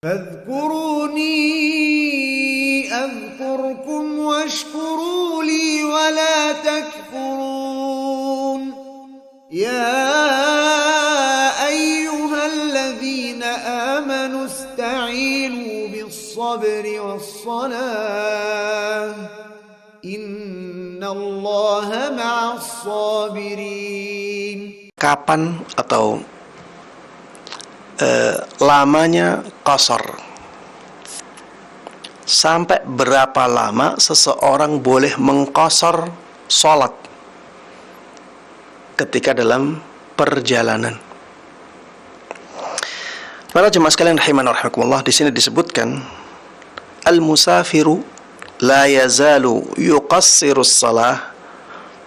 فاذكروني أذكركم واشكروا لي ولا تكفرون يا أيها الذين آمنوا استعينوا بالصبر والصلاة إن الله مع الصابرين. Kapan atau lamanya qasar? Sampai berapa lama seseorang boleh mengqasar sholat ketika dalam perjalanan? Para jemaah sekalian rahimani wa rahimakumullah, di sini disebutkan al-musafiru la yazalu yuqassiru shalah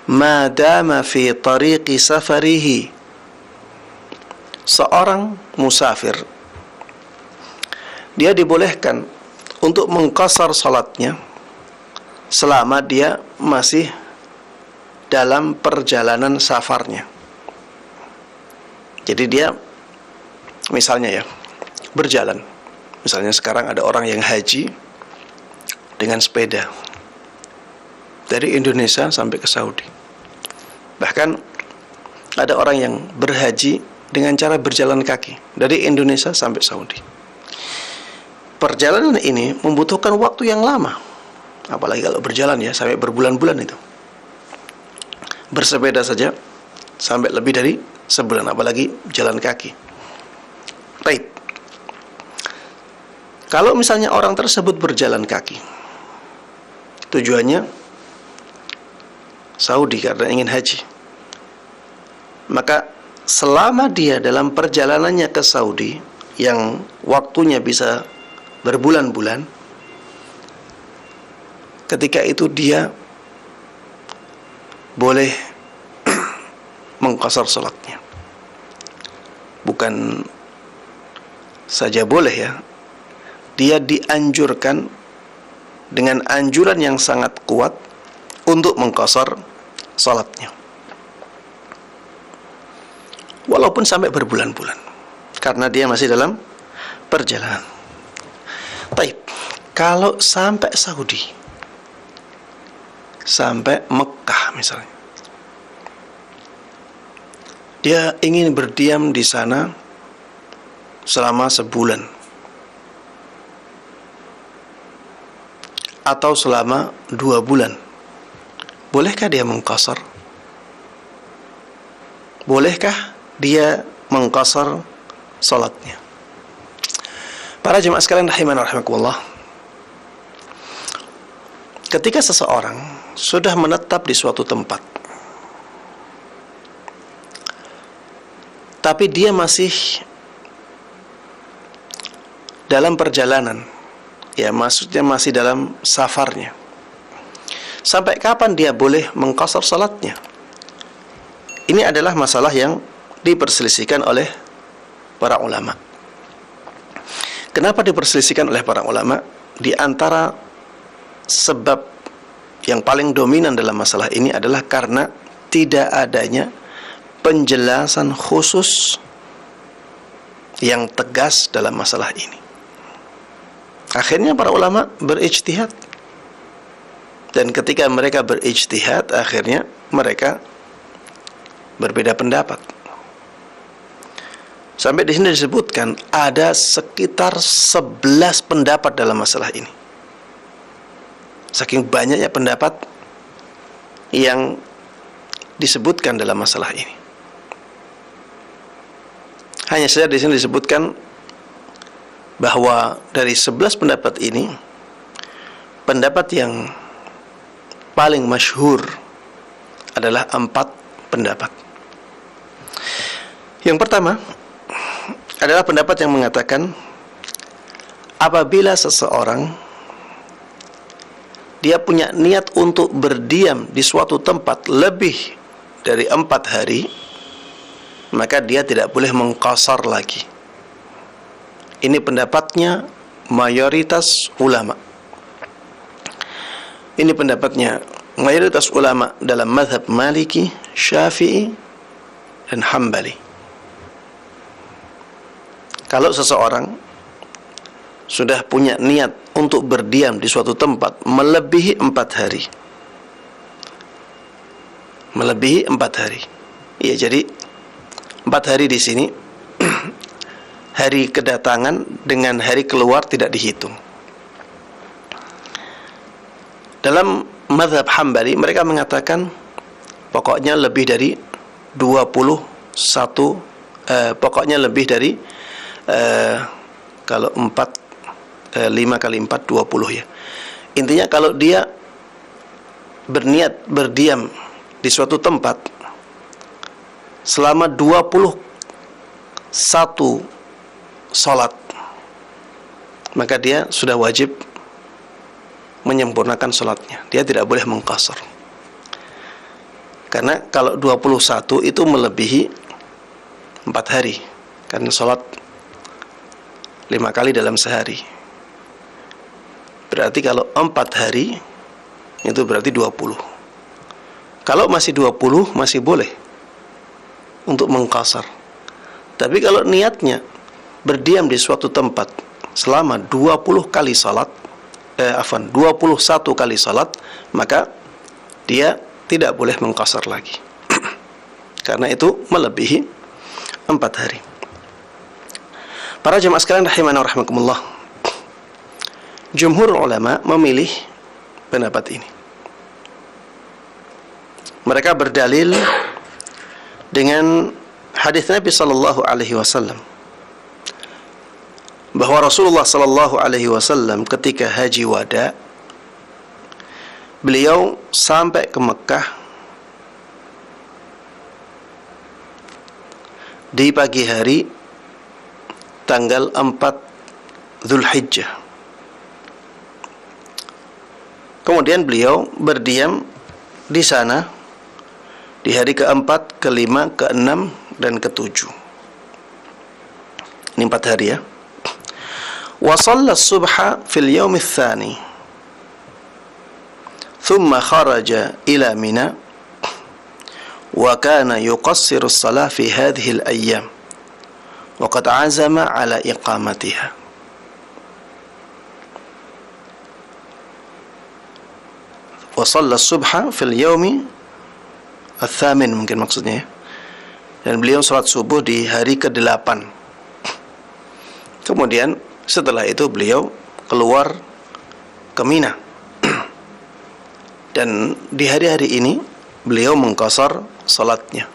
ma dama fi tariqi safarihi. Seorang musafir, dia dibolehkan untuk mengqasar salatnya selama dia masih dalam perjalanan safarnya. Jadi dia misalnya berjalan. Misalnya sekarang ada orang yang haji dengan sepeda dari Indonesia sampai ke Saudi. Bahkan ada orang yang berhaji dengan cara berjalan kaki dari Indonesia sampai Saudi. Perjalanan ini membutuhkan waktu yang lama, apalagi kalau berjalan sampai berbulan-bulan itu. Bersepeda saja sampai lebih dari sebulan, apalagi jalan kaki. Baik. Kalau misalnya orang tersebut berjalan kaki, tujuannya Saudi karena ingin haji, maka selama dia dalam perjalanannya ke Saudi yang waktunya bisa berbulan-bulan, ketika itu dia boleh mengqasar salatnya. Bukan saja boleh dia dianjurkan dengan anjuran yang sangat kuat untuk mengqasar salatnya, walaupun sampai berbulan-bulan, karena dia masih dalam perjalanan. Baik, kalau sampai Saudi, sampai Mekah misalnya, dia ingin berdiam di sana selama sebulan atau selama 2 bulan, bolehkah dia mengqasar? Bolehkah dia mengqasar salatnya? Para jemaah sekalian rahimani wa rahimakumullah, ketika seseorang sudah menetap di suatu tempat, tapi dia masih dalam perjalanan, maksudnya masih dalam safarnya, sampai kapan dia boleh mengqasar salatnya? Ini adalah masalah yang diperselisihkan oleh para ulama. Kenapa diperselisihkan oleh para ulama? Di antara sebab yang paling dominan dalam masalah ini adalah karena tidak adanya penjelasan khusus yang tegas dalam masalah ini. Akhirnya para ulama berijtihad, dan ketika mereka berijtihad, akhirnya mereka berbeda pendapat. Sampai di sini disebutkan ada sekitar 11 pendapat dalam masalah ini. Saking banyaknya pendapat yang disebutkan dalam masalah ini. Hanya saja di sini disebutkan bahwa dari 11 pendapat ini, pendapat yang paling masyhur adalah 4 pendapat. Yang pertama adalah pendapat yang mengatakan apabila seseorang dia punya niat untuk berdiam di suatu tempat lebih dari 4 hari, maka dia tidak boleh mengqasar lagi. Ini pendapatnya mayoritas ulama. Ini pendapatnya mayoritas ulama dalam mazhab Maliki, Syafi'i, dan Hambali. Kalau seseorang sudah punya niat untuk berdiam di suatu tempat melebihi 4 hari. Melebihi 4 hari. Ya, jadi 4 hari di sini hari kedatangan dengan hari keluar tidak dihitung. Dalam mazhab Hambali mereka mengatakan pokoknya lebih dari 21, pokoknya lebih dari kalau 5 kali 4 20 ya. Intinya kalau dia berniat berdiam di suatu tempat selama 21 salat, maka dia sudah wajib menyempurnakan salatnya. Dia tidak boleh mengqasar. Karena kalau 21 itu melebihi 4 hari. Karena salat 5 kali dalam sehari. Berarti kalau 4 hari itu berarti 20. Kalau masih 20 masih boleh untuk mengqasar. Tapi kalau niatnya berdiam di suatu tempat selama 20 kali salat, 21 kali salat, maka dia tidak boleh mengqasar lagi. Karena itu melebihi 4 hari. Para jemaah sekalian rahimana wa rahimakumullah, jumhur ulama memilih pendapat ini. Mereka berdalil dengan hadis Nabi sallallahu alaihi wasallam bahwa Rasulullah sallallahu alaihi wasallam ketika haji wada, beliau sampai ke Mekah di pagi hari tanggal 4 Dzulhijjah. Kemudian beliau berdiam di sana di hari keempat, kelima, keenam, dan ketujuh. Ini 4 hari ya. Wa shalla as-subha fil yawm ats-tsani. Thumma kharaja ila Mina wa kana yuqassiru as-salah fi hadhihi al-ayyam. Wa qad azama ala iqamatiha. Wa shalla as-subha fil yawmi ats-tsamin mungkin maksudnya ya. Dan beliau salat subuh di hari ke-8. Kemudian setelah itu beliau keluar ke Mina. Dan di hari-hari ini beliau mengqasar salatnya.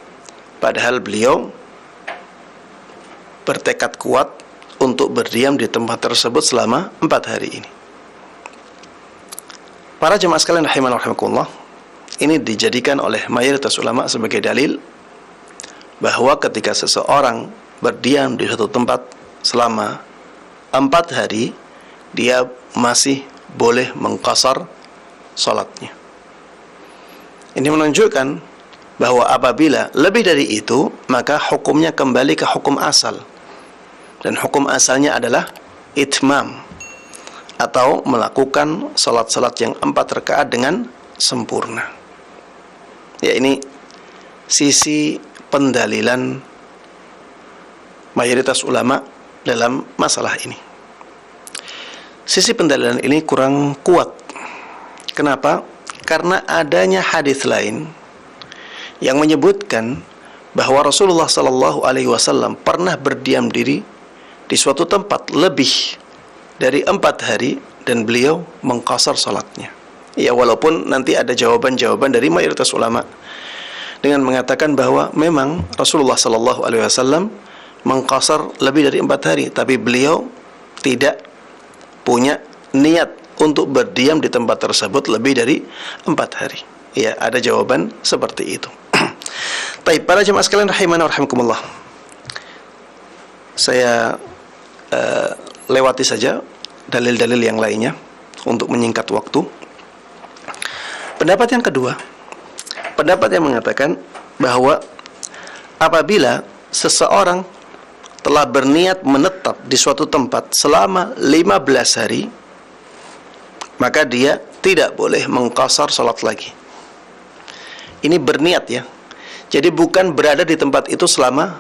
Padahal beliau bertekad kuat untuk berdiam di tempat tersebut selama 4 hari ini. Para jemaah sekalian rahimana wa rahimakumullah, ini dijadikan oleh mayoritas ulama sebagai dalil bahwa ketika seseorang berdiam di suatu tempat selama 4 hari, dia masih boleh mengqasar salatnya. Ini menunjukkan bahwa apabila lebih dari itu, maka hukumnya kembali ke hukum asal. Dan hukum asalnya adalah itmam, atau melakukan salat-salat yang 4 rakaat dengan sempurna. Ya, ini sisi pendalilan mayoritas ulama dalam masalah ini. Sisi pendalilan ini kurang kuat. Kenapa? Karena adanya hadis lain yang menyebutkan bahwa Rasulullah sallallahu alaihi wasallam pernah berdiam diri di suatu tempat lebih dari 4 hari dan beliau mengqasar salatnya. Ya, walaupun nanti ada jawaban-jawaban dari mayoritas ulama dengan mengatakan bahwa memang Rasulullah sallallahu alaihi wasallam mengqasar lebih dari 4 hari, tapi beliau tidak punya niat untuk berdiam di tempat tersebut lebih dari 4 hari. Ya, ada jawaban seperti itu. Baik, para jemaah sekalian rahimana wa rahimakumullah, saya lewati saja dalil-dalil yang lainnya untuk menyingkat waktu. Pendapat yang kedua, pendapat yang mengatakan bahwa apabila seseorang telah berniat menetap di suatu tempat selama 15 hari, maka dia tidak boleh mengqasar salat lagi. Ini berniat ya. Jadi bukan berada di tempat itu selama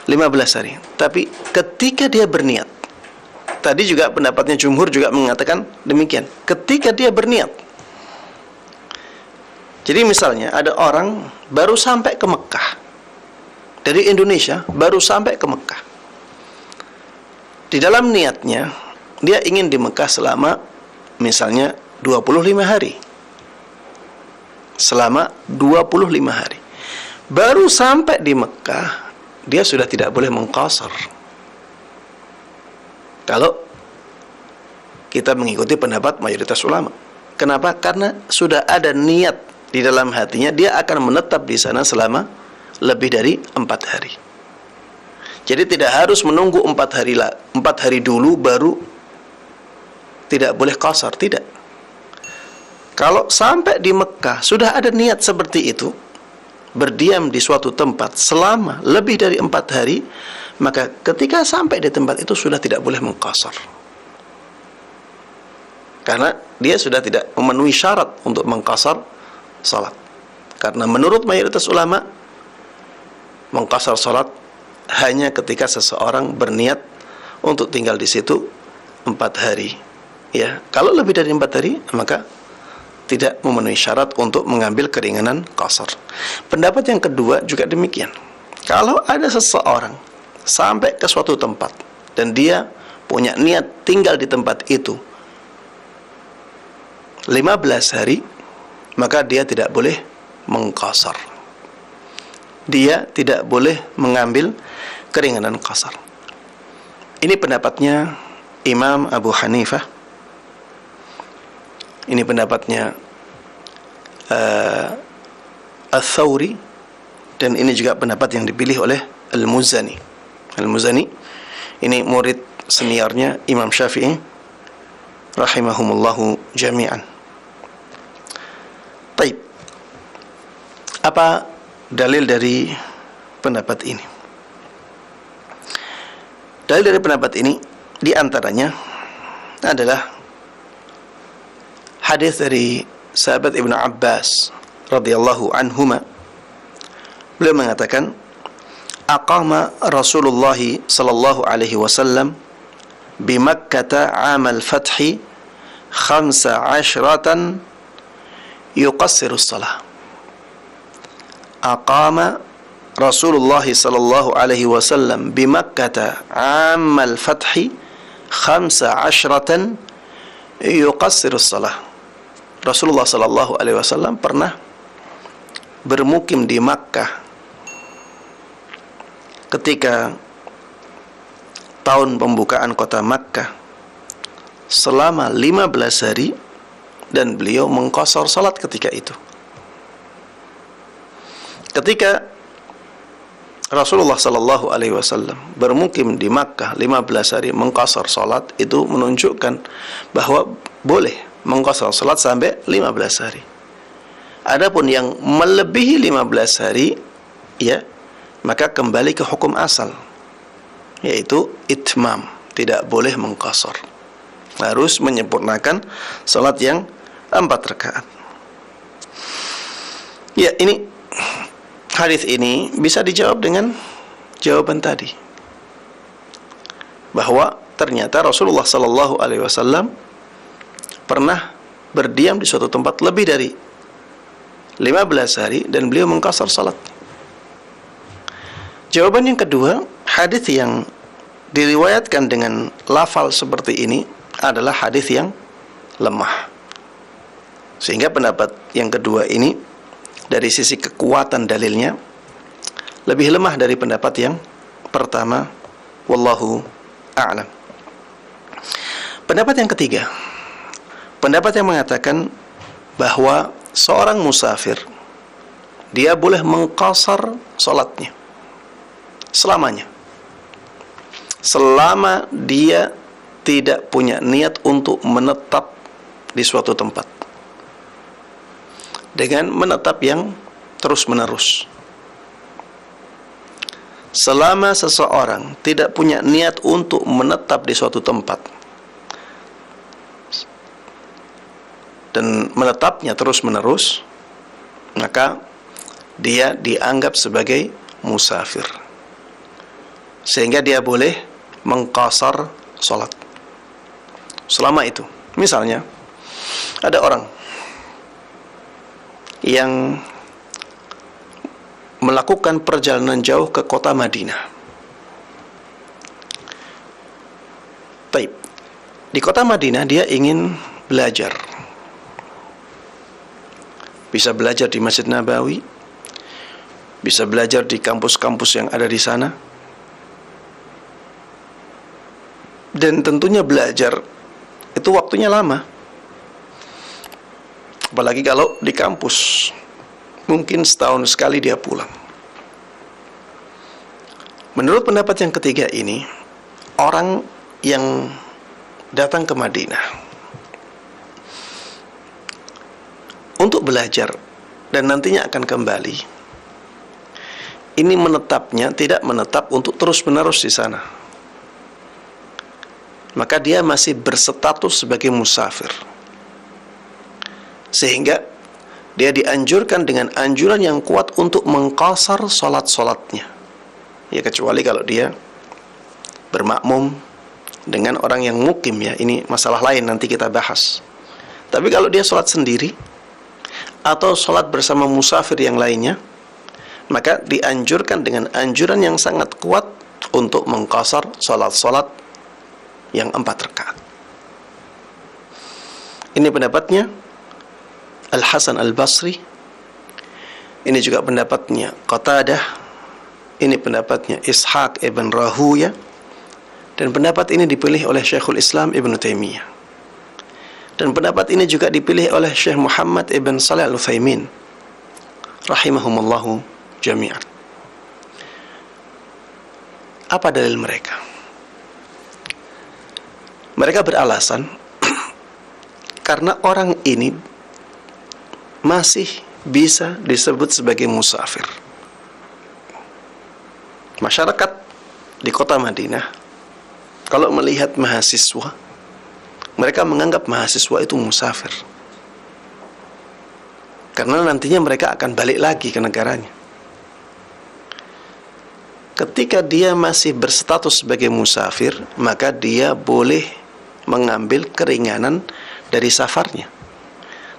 15 hari, tapi ketika dia berniat tadi juga pendapatnya jumhur juga mengatakan demikian. Ketika dia berniat. Jadi misalnya ada orang baru sampai ke Mekah. Dari Indonesia baru sampai ke Mekah. Di dalam niatnya dia ingin di Mekah selama misalnya 25 hari. Selama 25 hari. Baru sampai di Mekah, dia sudah tidak boleh mengqasar. Kalau kita mengikuti pendapat mayoritas ulama. Kenapa? Karena sudah ada niat di dalam hatinya, dia akan menetap di sana selama lebih dari 4 hari. Jadi tidak harus menunggu 4 hari dulu baru tidak boleh qasar, tidak. Kalau sampai di Mekah sudah ada niat seperti itu, berdiam di suatu tempat selama lebih dari 4 hari, maka ketika sampai di tempat itu sudah tidak boleh mengqasar. Karena dia sudah tidak memenuhi syarat untuk mengqasar salat. Karena menurut mayoritas ulama, mengqasar salat hanya ketika seseorang berniat untuk tinggal di situ 4 hari. Ya, kalau lebih dari 4 hari, maka tidak memenuhi syarat untuk mengambil keringanan qasar. Pendapat yang kedua juga demikian. Kalau ada seseorang sampai ke suatu tempat dan dia punya niat tinggal di tempat itu 15 hari, maka dia tidak boleh mengqasar. Dia tidak boleh mengambil keringanan qasar. Ini pendapatnya Imam Abu Hanifah. Ini pendapatnya Al-Thawri, dan ini juga pendapat yang dipilih oleh Al-Muzani. Al-Muzani ini murid seniornya Imam Syafi'i rahimahumullahu jami'an. Baik. Apa dalil dari pendapat ini? Dalil dari pendapat ini di antaranya adalah hadis dari sahabat Ibnu Abbas radhiyallahu anhuma. Beliau mengatakan, aqama Rasulullah sallallahu alaihi wasallam bi Makkah 'am al-fath 15 yuqassiru as-salah. Aqama Rasulullah sallallahu alaihi wasallam bi Makkah 'am al-fath 15 yuqassiru as-salah. Rasulullah sallallahu alaihi wasallam pernah bermukim di Makkah ketika tahun pembukaan kota Makkah selama 15 hari, dan beliau mengqasar salat ketika itu. Ketika Rasulullah sallallahu alaihi wasallam bermukim di Makkah 15 hari mengqasar salat, itu menunjukkan bahwa boleh mengqasar salat sampai 15 hari. Adapun yang melebihi 15 hari, ya, maka kembali ke hukum asal, yaitu itmam, tidak boleh mengqasar. Harus menyempurnakan salat yang 4 rakaat. Ya, ini hadis ini bisa dijawab dengan jawaban tadi, bahwa ternyata Rasulullah sallallahu alaihi wasallam pernah berdiam di suatu tempat lebih dari 15 hari dan beliau mengqasar salat. Jawaban yang kedua, hadis yang diriwayatkan dengan lafal seperti ini adalah hadis yang lemah. Sehingga pendapat yang kedua ini dari sisi kekuatan dalilnya lebih lemah dari pendapat yang pertama. Wallahu a'lam. Pendapat yang ketiga, pendapat yang mengatakan bahwa seorang musafir dia boleh mengqasar salatnya selamanya, selama dia tidak punya niat untuk menetap di suatu tempat dengan menetap yang terus-menerus. Selama seseorang tidak punya niat untuk menetap di suatu tempat dan menetapnya terus-menerus, maka dia dianggap sebagai musafir, sehingga dia boleh mengqasar salat. selama itu. Misalnya, ada orang yang melakukan perjalanan jauh ke kota Madinah. Taib. Di kota Madinah dia ingin belajar. Bisa belajar di Masjid Nabawi, bisa belajar di kampus-kampus yang ada di sana. Dan tentunya belajar itu waktunya lama. Apalagi kalau di kampus, mungkin setahun sekali dia pulang. Menurut pendapat yang ketiga ini, orang yang datang ke Madinah untuk belajar dan nantinya akan kembali, ini menetapnya tidak menetap untuk terus-menerus di sana. Maka dia masih berstatus sebagai musafir. Sehingga dia dianjurkan dengan anjuran yang kuat untuk mengqasar solat-solatnya. Ya, kecuali kalau dia bermakmum dengan orang yang mukim, ya, ini masalah lain, nanti kita bahas. Tapi kalau dia solat sendiri atau solat bersama musafir yang lainnya, maka dianjurkan dengan anjuran yang sangat kuat untuk mengqasar solat-solat yang 4 rakaat. Ini pendapatnya Al-Hasan Al-Basri, ini juga pendapatnya Qatadah, ini pendapatnya Ishaq ibn Rahuya, dan pendapat ini dipilih oleh Syekhul Islam Ibn Taimiyah, dan pendapat ini juga dipilih oleh Syekh Muhammad ibn Shalih Al-Utsaimin rahimahumallahu jami'an. Apa dalil mereka? Mereka beralasan karena orang ini masih bisa disebut sebagai musafir. Masyarakat di kota Madinah kalau melihat mahasiswa, mereka menganggap mahasiswa itu musafir, karena nantinya mereka akan balik lagi ke negaranya. Ketika dia masih berstatus sebagai musafir, maka dia boleh mengambil keringanan dari safarnya.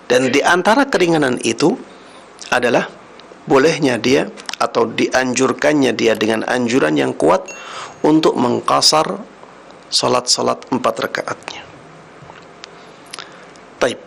Dan di antara keringanan itu adalah bolehnya dia atau dianjurkannya dia dengan anjuran yang kuat untuk mengqasar salat-salat 4 rakaatnya. Taib.